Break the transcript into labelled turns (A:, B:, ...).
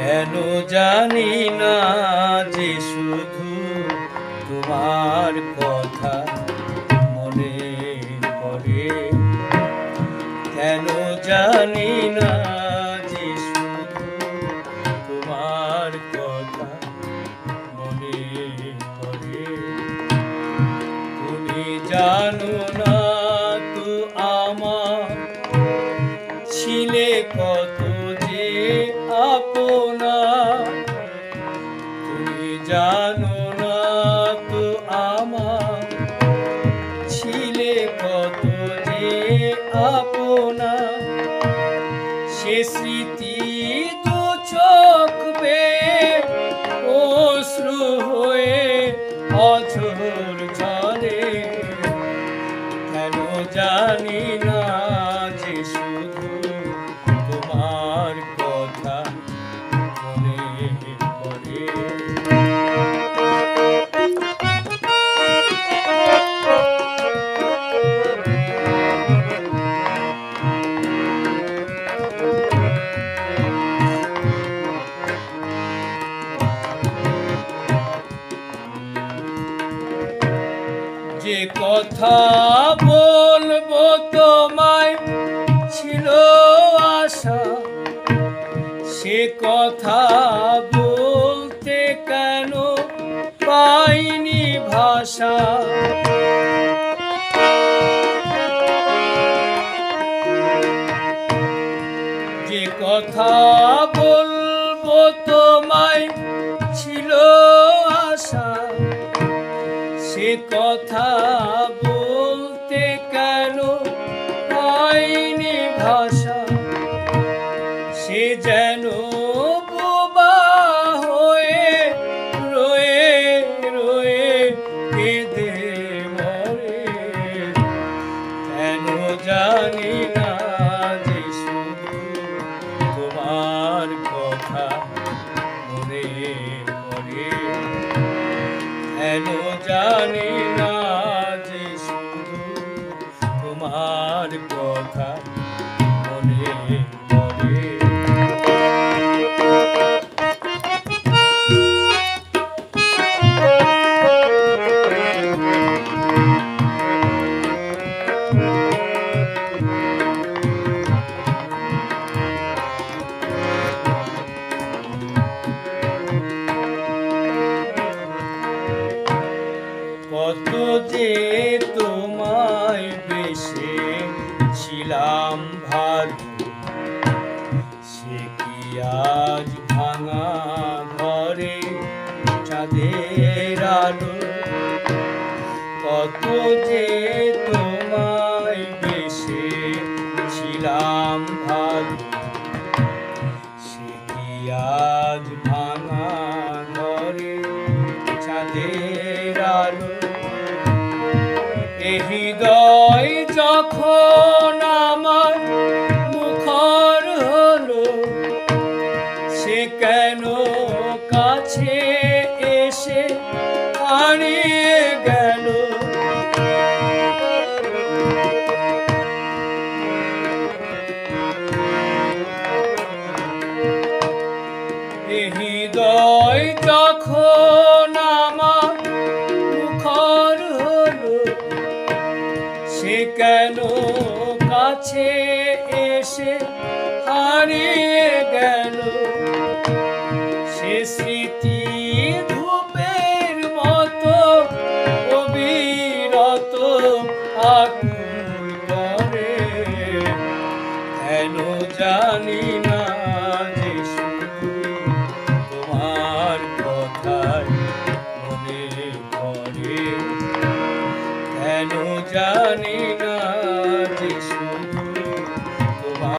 A: কেন জানি না যে শুধু তোমার কথা মনে পড়ে। কেন জানি না যে শুধু তোমার কথা মনে পড়ে। তুমি জানো না তো আমার ছিলে কত যে আপনা। তুমি জানো না তো আমার ছিলে কত যে আপনা। সে স্মৃতি দু চোখ বেয়ে অশ্রু হয়ে অঝোর ঝরে। কেন জানি না যে শুধু তোমার কথা মনে পড়ে। যে কথা বলবো তোমায় ছিল আশা, সে কথা বলতে কেন পাইনি ভাষা। যে কথা বলবো তোমায় ছিল আশা, সে কথা বলতে কেন পাইনি ভাষা। সে যেন বোবা হয়ে রয়ে রয়ে কেঁদে মরে। কেন জানি না যে শুধু তোমার কথা মনে পড়ে। কেন জানি না যে শুধু তোমার কথা মনে পড়ে। কত যে তোমায় বেশে ছিলাম ভালো, সে কি আজ ভাঙা ঘরে চাঁদের আলো। কত যে তোমায় বেশে ছিলাম ভালো, সে কি আজ ভাঙা ঘরে চাঁদের আলো। হৃদয় যখন আমার মুখর হলো, সে কেন কাছে এসে হারিয়ে গেল। হৃদয় যখন আমার মুখর হলো, সে কেন কাছে এসে হারিয়ে গেল। সে স্মৃতি ধূপের মতো অবিরত আকুল করে। কেন জানি না যে শুধু তোমার কথাই মনে পড়ে। কেন জানি না